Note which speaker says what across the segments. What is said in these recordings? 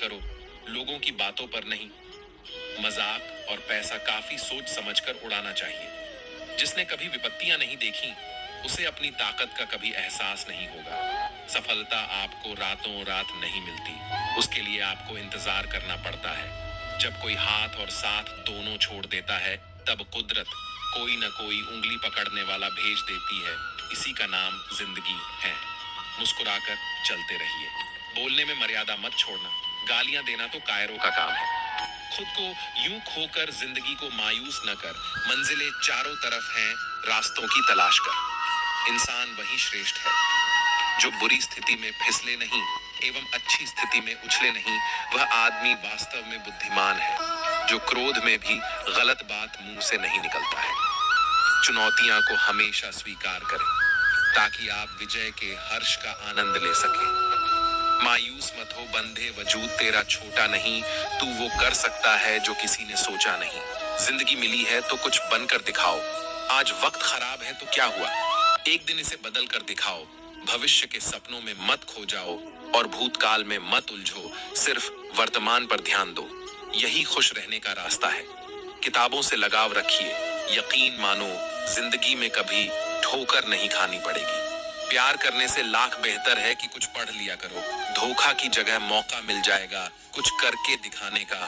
Speaker 1: करो, लोगों की बातों पर नहीं। मजाक और पैसा काफी सोच समझकर उड़ाना चाहिए। जिसने कभी विपत्तियां नहीं देखी, उसे अपनी ताकत का कभी एहसास नहीं होगा। सफलता आपको रातों रात नहीं मिलती, उसके लिए आपको इंतजार करना पड़ता है। जब कोई हाथ और साथ दोनों छोड़ देता है, तब कुदरत कोई न कोई उंगली पकड़ने वाला भेज देती है। इसी का नाम जिंदगी है। मुस्कुराकर चलते रहिए। बोलने में मर्यादा मत छोड़ना। गालियां देना तो कायरों का काम है। खुद को यूं खोकर जिंदगी को मायूस न कर। मंजिलें चारों तरफ हैं, रास्तों की तलाश कर। इंसान वही श्रेष्ठ है जो बुरी स्थिति में फिसले नहीं एवं अच्छी स्थिति में उछले नहीं। वह आदमी वास्तव में बुद्धिमान है जो क्रोध में भी गलत बात मुंह से नहीं निकलता है। चुनौतियां को हमेशा स्वीकार करें ताकि आप विजय के हर्ष का आनंद ले सकें। मायूस मत हो बंधे वजूद तेरा छोटा नहीं, तू वो कर सकता है जो किसी ने सोचा नहीं। जिंदगी मिली है तो कुछ बनकर दिखाओ। आज वक्त खराब है तो क्या हुआ, एक दिन इसे बदल कर दिखाओ। भविष्य के सपनों में मत खो जाओ और भूतकाल में मत उलझो, सिर्फ वर्तमान पर ध्यान दो। यही खुश रहने का रास्ता है। किताबों से लगाव रखिए, यकीन मानो जिंदगी में कभी ठोकर नहीं खानी पड़ेगी। प्यार करने से लाख बेहतर है कि कुछ पढ़ लिया करो। धोखा की जगह मौका मिल जाएगा कुछ करके दिखाने का।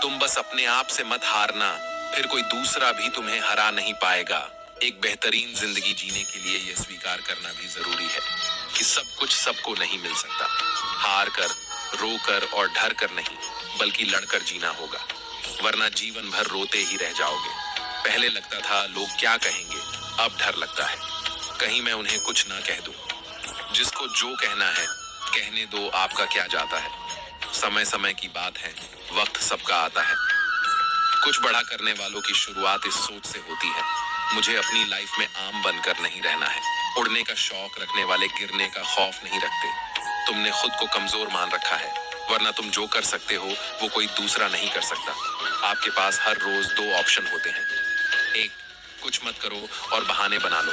Speaker 1: तुम बस अपने आप से मत हारना, फिर कोई दूसरा भी तुम्हें हरा नहीं पाएगा। एक बेहतरीन जिंदगी जीने के लिए यह स्वीकार करना भी जरूरी है कि सब कुछ सबको नहीं मिल सकता। हार कर, रो कर और डर कर नहीं, बल्कि लड़कर जीना होगा, वरना जीवन भर रोते ही रह जाओगे। पहले लगता था लोग क्या कहेंगे, अब डर लगता है कहीं मैं उन्हें कुछ ना कह दूं। जिसको जो कहना है कहने दो, आपका क्या जाता है। समय समय की बात है, वक्त सबका आता है। कुछ बड़ा करने वालों की शुरुआत इस सोच से होती है, मुझे अपनी लाइफ में आम बनकर नहीं रहना है। उड़ने का शौक रखने वाले गिरने का खौफ नहीं रखते। तुमने खुद को कमजोर मान रखा है, वरना तुम जो कर सकते हो वो कोई दूसरा नहीं कर सकता। आपके पास हर रोज दो ऑप्शन होते हैं। एक, कुछ मत करो और बहाने बना लो।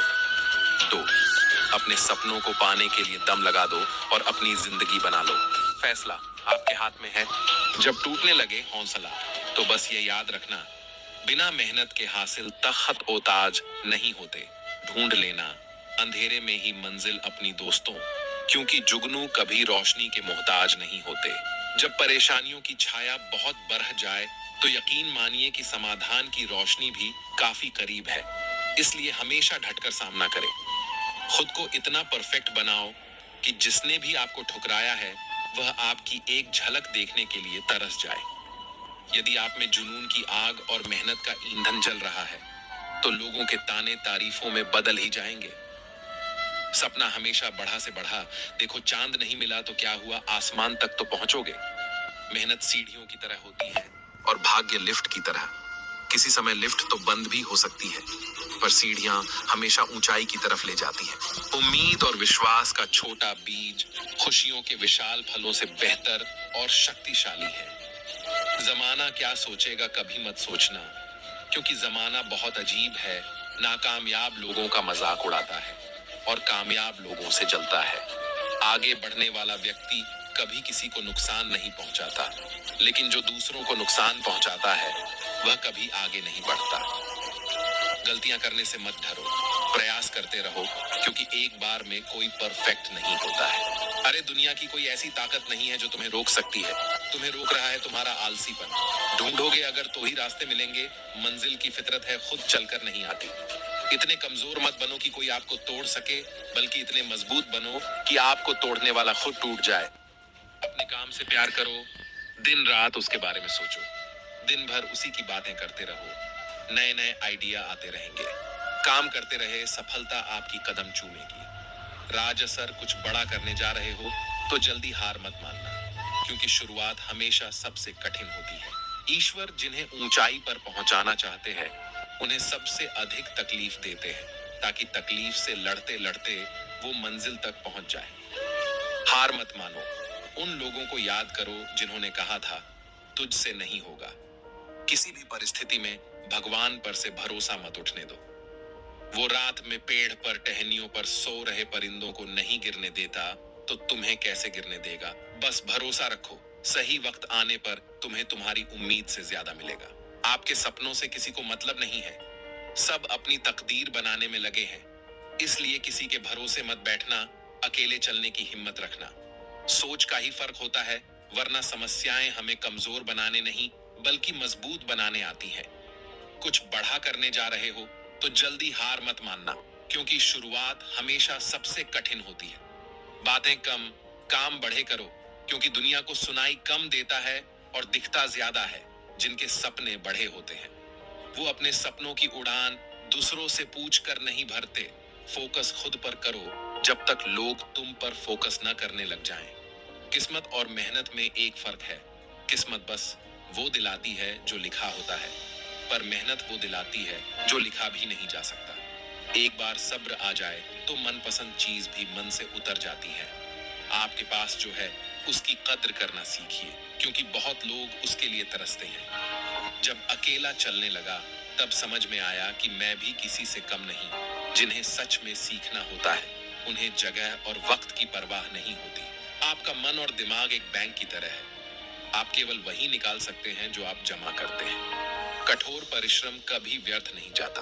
Speaker 1: दो, अपने सपनों को पाने के लिए दम लगा दो और अपनी जिंदगी बना लो। फैसला आपके हाथ में है। जब टूटने लगे हौसला, तो बस ये याद रखना, बिना मेहनत के हासिल तख्त ओ ताज नहीं होते। ढूंढ लेना अंधेरे में ही मंजिल अपनी दोस्तों, क्योंकि जुगनू कभी रोशनी के मोहताज नहीं होते। जब परेशानियों की छाया बहुत बढ़ जाए, तो यकीन मानिए कि समाधान की रोशनी भी काफी करीब है। इसलिए हमेशा डटकर सामना करें। खुद को इतना परफेक्ट बनाओ कि जिसने भी आपको ठुकराया है, वह आपकी एक झलक देखने के लिए तरस जाए। यदि आप में जुनून की आग और मेहनत का ईंधन जल रहा है, तो लोगों के ताने तारीफों में बदल ही जाएंगे। सपना हमेशा बढ़ा से बढ़ा। देखो, चांद नहीं मिला तो क्या हुआ, आसमान तक तो पहुंचोगे। मेहनत सीढ़ियों की तरह होती है और भाग्य लिफ्ट की तरह। किसी समय लिफ्ट तो बंद भी हो सकती है, पर सीढ़ियां हमेशा ऊंचाई की तरफ ले जाती हैं। उम्मीद और विश्वास का छोटा बीज खुशियों के विशाल फलों से बेहतर और शक्तिशाली है। जमाना क्या सोचेगा कभी मत सोचना, क्योंकि जमाना बहुत अजीब है। नाकामयाब लोगों का मजाक उड़ाता है और कामयाब लोगों से जलता है। आगे बढ़ने वाला व्यक्ति कभी किसी को नुकसान नहीं पहुंचाता, लेकिन जो दूसरों को नुकसान पहुंचाता है वह कभी आगे नहीं बढ़ता। गलतियां करने से मत डरो, प्रयास करते रहो, क्योंकि एक बार में कोई परफेक्ट नहीं होता है। अरे दुनिया की कोई ऐसी ताकत नहीं है जो तुम्हें रोक सकती है। तुम्हें रोक रहा है तुम्हारा आलसीपन। ढूंढोगे अगर तो ही रास्ते मिलेंगे। मंजिल की फितरत है, खुद चलकर नहीं आती। इतने कमजोर मत बनो कि कोई आपको तोड़ सके, बल्कि इतने मजबूत बनो कि आपको तोड़ने वाला खुद टूट जाए। अपने काम से प्यार करो, दिन रात उसके बारे में सोचो। दिन भर उसी की बातें करते रहो, नए नए आइडिया आते रहेंगे। काम करते रहे, सफलता आपकी कदम चूमेगी। राज असर कुछ बड़ा करने जा रहे हो तो जल्दी हार मत मानना, क्योंकि शुरुआत हमेशा सबसे कठिन होती है। ईश्वर जिन्हें ऊंचाई पर पहुंचाना चाहते हैं, उन्हें सबसे अधिक तकलीफ देते हैं, ताकि तकलीफ से लड़ते लड़ते वो मंजिल तक पहुंच जाए। हार मत मानो। उन लोगों को याद करो जिन्होंने कहा था तुझसे नहीं होगा। किसी भी परिस्थिति में भगवान पर से भरोसा मत उठने दो। वो रात में पेड़ पर टहनियों पर सो रहे परिंदों को नहीं गिरने देता, तो तुम्हें कैसे गिरने देगा। बस भरोसा रखो, सही वक्त आने पर तुम्हें तुम्हारी उम्मीद से ज्यादा मिलेगा। आपके सपनों से किसी को मतलब नहीं है। सब अपनी तकदीर बनाने में लगे हैं। इसलिए किसी के भरोसे मत बैठना, अकेले चलने की हिम्मत रखना। सोच का ही फर्क होता है, वरना समस्याएं हमें कमजोर बनाने नहीं बल्कि मजबूत बनाने आती हैं। कुछ बड़ा करने जा रहे हो तो जल्दी हार मत मानना, क्योंकि शुरुआत हमेशा सबसे कठिन होती है। बातें कम, काम बढ़े करो, क्योंकि दुनिया को सुनाई कम देता है और दिखता ज्यादा है जिनके सपने बड़े होते हैं। वो अपने सपनों की उड़ान दूसरों से पूछ कर नहीं भरते। फोकस खुद पर करो जब तक लोग तुम पर फोकस न करने लग जाएं। किस्मत और मेहनत में एक फर्क है। किस्मत बस वो दिलाती है जो लिखा होता है, पर मेहनत वो दिलाती है जो लिखा भी नहीं जा सकता। एक बार सब्र आ जाए तो मनपसंद चीज भी मन से उतर जाती है। आपके पास जो है उसकी कद्र करना सीखिए, क्योंकि बहुत लोग उसके लिए तरसते हैं। जब अकेला चलने लगा तब समझ में आया कि मैं भी किसी से कम नहीं। जिन्हें सच में सीखना होता है उन्हें जगह और वक्त की परवाह नहीं होती। आपका मन और दिमाग एक बैंक की तरह है। आप केवल वही निकाल सकते हैं जो आप जमा करते हैं। कठोर परिश्रम कभी व्यर्थ नहीं जाता।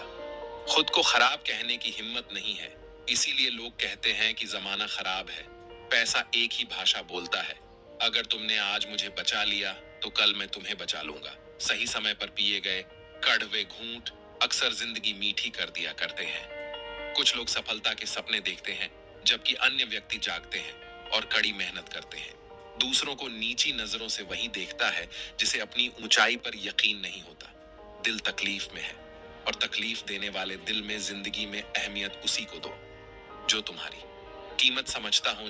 Speaker 1: खुद को खराब कहने की हिम्मत नहीं है, इसीलिए लोग कहते हैं कि जमाना खराब है। पैसा एक ही भाषा बोलता है। अगर तुमने आज मुझे बचा लिया तो कल मैं तुम्हें बचा लूंगा। सही समय पर पिए गए कड़वे घूंट अक्सर जिंदगी मीठी कर दिया करते हैं। कुछ लोग सफलता के सपने देखते हैं, जबकि अन्य व्यक्ति जागते हैं और कड़ी मेहनत करते हैं। दूसरों को नीची नजरों से वही देखता है जिसे अपनी ऊंचाई पर यकीन नहीं होता। दिल तकलीफ में है, और तकलीफ देने वाले दिल में जिंदगी में अहमियत उसी को दो जो तुम्हारी कीमत समझता हो।